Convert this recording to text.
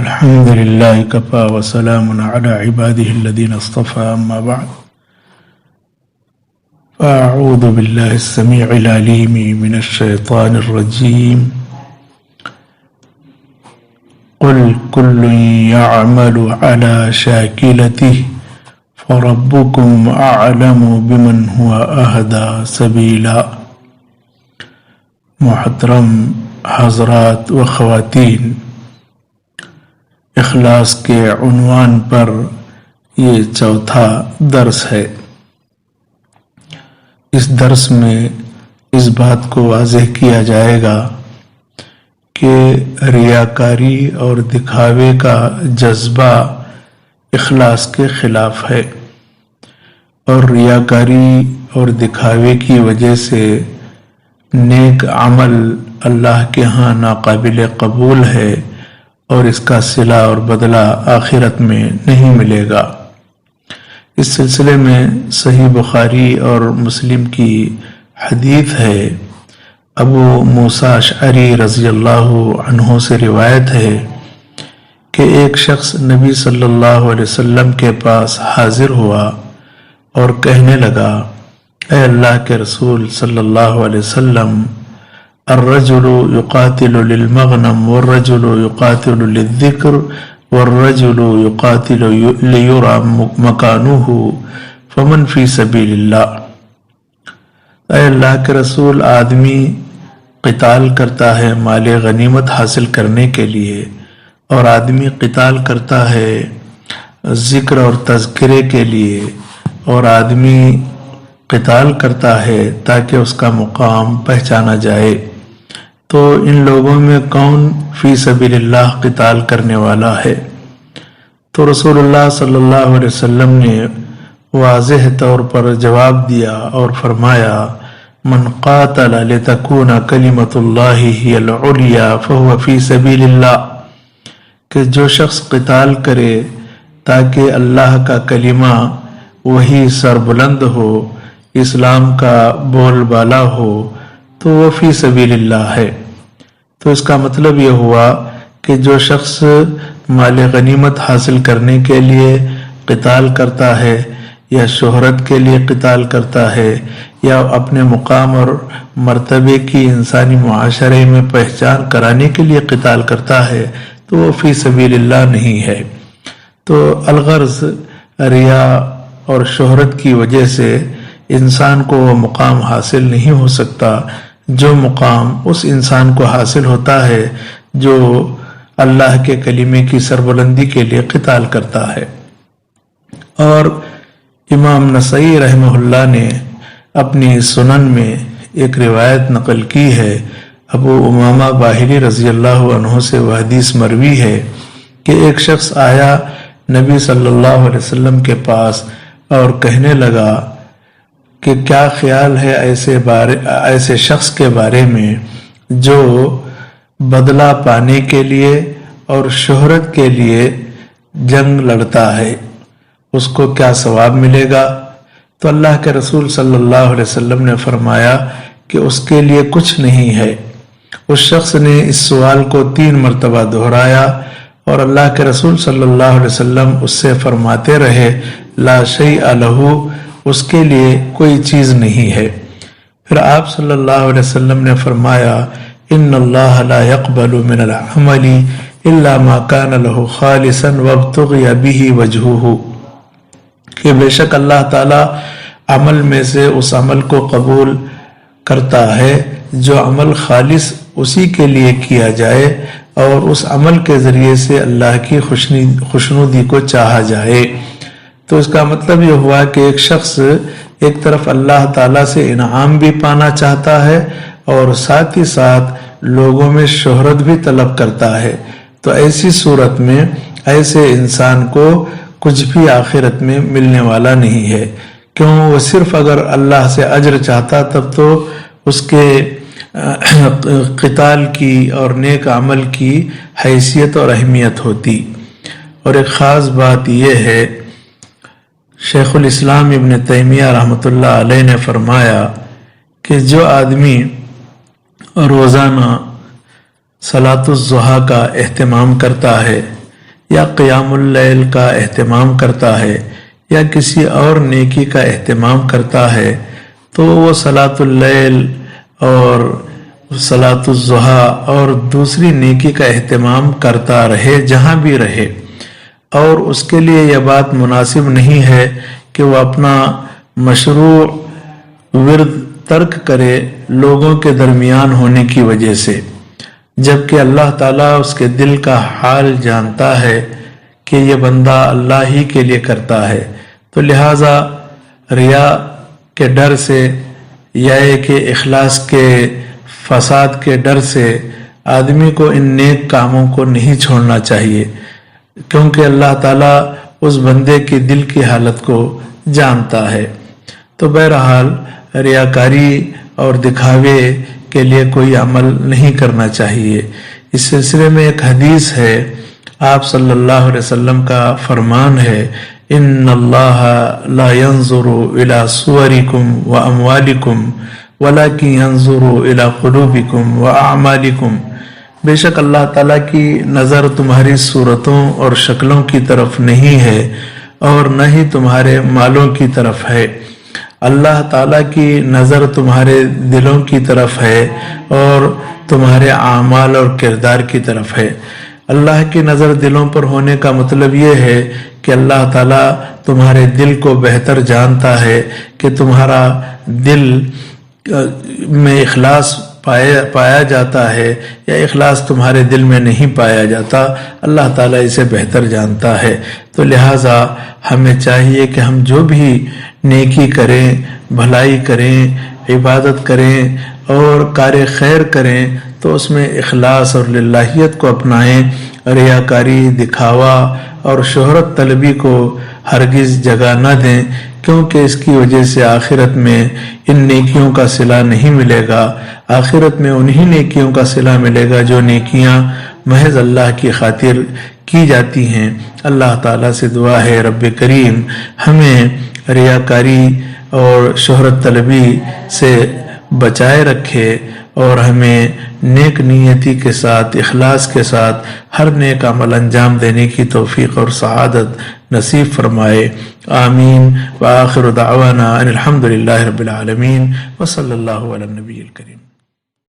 الحمد لله كفى وسلام على عباده الذين اصطفى أما بعد فأعوذ بالله السميع العليم من الشيطان الرجيم قل كل يعمل على شاكلته فربكم أعلم بمن هو أهدى سبيلا۔ محترم حضرات و خواتین، اخلاص کے عنوان پر یہ چوتھا درس ہے۔ اس درس میں اس بات کو واضح کیا جائے گا کہ ریاکاری اور دکھاوے کا جذبہ اخلاص کے خلاف ہے، اور ریاکاری اور دکھاوے کی وجہ سے نیک عمل اللہ کے ہاں ناقابل قبول ہے اور اس کا صلہ اور بدلہ آخرت میں نہیں ملے گا۔ اس سلسلے میں صحیح بخاری اور مسلم کی حدیث ہے، ابو موسیٰ اشعری رضی اللہ عنہ سے روایت ہے کہ ایک شخص نبی صلی اللہ علیہ وسلم کے پاس حاضر ہوا اور کہنے لگا، اے اللہ کے رسول صلی اللہ علیہ وسلم، الرجل يقاتل للمغنم والرجل يقاتل للذکر والرجل يقاتل ليرى مكانه فمن في سبيل اللہ۔ اے اللہ کے رسول، آدمی قتال کرتا ہے مال غنیمت حاصل کرنے کے لیے، اور آدمی قتال کرتا ہے ذکر اور تذکرے کے لیے، اور آدمی قتال کرتا ہے تاکہ اس کا مقام پہچانا جائے، تو ان لوگوں میں کون فی سبیل اللہ قتال کرنے والا ہے؟ تو رسول اللہ صلی اللہ علیہ وسلم نے واضح طور پر جواب دیا اور فرمایا، من قاتل لتکون کلمۃ اللہ ہی العلیٰ فہو فی سبیل اللہ، کہ جو شخص قتال کرے تاکہ اللہ کا کلمہ وہی سربلند ہو، اسلام کا بول بالا ہو، تو وہ فی سبیل اللہ ہے۔ تو اس کا مطلب یہ ہوا کہ جو شخص مال غنیمت حاصل کرنے کے لیے قتال کرتا ہے، یا شہرت کے لیے قتال کرتا ہے، یا اپنے مقام اور مرتبے کی انسانی معاشرے میں پہچان کرانے کے لیے قتال کرتا ہے، تو وہ فی سبیل اللہ نہیں ہے۔ تو الغرض ریا اور شہرت کی وجہ سے انسان کو وہ مقام حاصل نہیں ہو سکتا جو مقام اس انسان کو حاصل ہوتا ہے جو اللہ کے کلمے کی سربلندی کے لیے قتال کرتا ہے۔ اور امام نسائی رحمہ اللہ نے اپنی سنن میں ایک روایت نقل کی ہے، ابو امامہ باہلی رضی اللہ عنہ سے وہ حدیث مروی ہے کہ ایک شخص آیا نبی صلی اللہ علیہ وسلم کے پاس اور کہنے لگا کہ کیا خیال ہے ایسے شخص کے بارے میں جو بدلہ پانے کے لیے اور شہرت کے لیے جنگ لڑتا ہے، اس کو کیا ثواب ملے گا؟ تو اللہ کے رسول صلی اللہ علیہ وسلم نے فرمایا کہ اس کے لیے کچھ نہیں ہے۔ اس شخص نے اس سوال کو 3 مرتبہ دہرایا، اور اللہ کے رسول صلی اللہ علیہ وسلم اس سے فرماتے رہے، لا شیء لہ، اس کے لیے کوئی چیز نہیں ہے۔ پھر آپ صلی اللہ علیہ وسلم نے فرمایا، ان اللہ لا يقبل من العمل الا ما كان له خالصا وابتغي به وجهه، کہ بے شک اللہ تعالی عمل میں سے اس عمل کو قبول کرتا ہے جو عمل خالص اسی کے لیے کیا جائے اور اس عمل کے ذریعے سے اللہ کی خوشنودی کو چاہا جائے۔ تو اس کا مطلب یہ ہوا کہ ایک شخص ایک طرف اللہ تعالیٰ سے انعام بھی پانا چاہتا ہے اور ساتھ ہی ساتھ لوگوں میں شہرت بھی طلب کرتا ہے، تو ایسی صورت میں ایسے انسان کو کچھ بھی آخرت میں ملنے والا نہیں ہے۔ کیوں؟ وہ صرف اگر اللہ سے اجر چاہتا تب تو اس کے قتال کی اور نیک عمل کی حیثیت اور اہمیت ہوتی۔ اور ایک خاص بات یہ ہے، شیخ الاسلام ابن تیمیہ رحمۃ اللہ علیہ نے فرمایا کہ جو آدمی روزانہ صلاۃ الضحیٰ کا اہتمام کرتا ہے یا قیام اللیل کا اہتمام کرتا ہے یا کسی اور نیکی کا اہتمام کرتا ہے تو وہ صلاۃ اللیل اور صلاۃ الضحیٰ اور دوسری نیکی کا اہتمام کرتا رہے جہاں بھی رہے، اور اس کے لیے یہ بات مناسب نہیں ہے کہ وہ اپنا مشروع ورد ترک کرے لوگوں کے درمیان ہونے کی وجہ سے، جبکہ اللہ تعالیٰ اس کے دل کا حال جانتا ہے کہ یہ بندہ اللہ ہی کے لیے کرتا ہے، تو لہٰذا ریا کے ڈر سے یا کہ اخلاص کے فساد کے ڈر سے آدمی کو ان نیک کاموں کو نہیں چھوڑنا چاہیے، کیونکہ اللہ تعالیٰ اس بندے کی دل کی حالت کو جانتا ہے۔ تو بہرحال ریاکاری اور دکھاوے کے لیے کوئی عمل نہیں کرنا چاہیے۔ اس سلسلے میں ایک حدیث ہے، آپ صلی اللہ علیہ وسلم کا فرمان ہے، ان اللہ لا ينظر الى صورکم واموالکم ولکن ينظر الى قلوبکم واعمالکم، بے شک اللہ تعالیٰ کی نظر تمہاری صورتوں اور شکلوں کی طرف نہیں ہے اور نہ ہی تمہارے مالوں کی طرف ہے، اللہ تعالیٰ کی نظر تمہارے دلوں کی طرف ہے اور تمہارے اعمال اور کردار کی طرف ہے۔ اللہ کی نظر دلوں پر ہونے کا مطلب یہ ہے کہ اللہ تعالیٰ تمہارے دل کو بہتر جانتا ہے کہ تمہارا دل میں اخلاص پایا جاتا ہے یا اخلاص تمہارے دل میں نہیں پایا جاتا، اللہ تعالیٰ اسے بہتر جانتا ہے۔ تو لہٰذا ہمیں چاہیے کہ ہم جو بھی نیکی کریں، بھلائی کریں، عبادت کریں اور کار خیر کریں تو اس میں اخلاص اور للہیت کو اپنائیں، ریاکاری، دکھاوا اور شہرت طلبی کو ہرگز جگہ نہ دیں، کیونکہ اس کی وجہ سے آخرت میں ان نیکیوں کا صلہ نہیں ملے گا۔ آخرت میں انہی نیکیوں کا صلہ ملے گا جو نیکیاں محض اللہ کی خاطر کی جاتی ہیں۔ اللہ تعالیٰ سے دعا ہے رب کریم ہمیں ریاکاری اور شہرت طلبی سے بچائے رکھے اور ہمیں نیک نیتی کے ساتھ، اخلاص کے ساتھ ہر نیک عمل انجام دینے کی توفیق اور سعادت نصیب فرمائے، آمین۔ وآخر دعوانا ان الحمد للہ رب العالمین وصلی اللہ علی النبی الکریم۔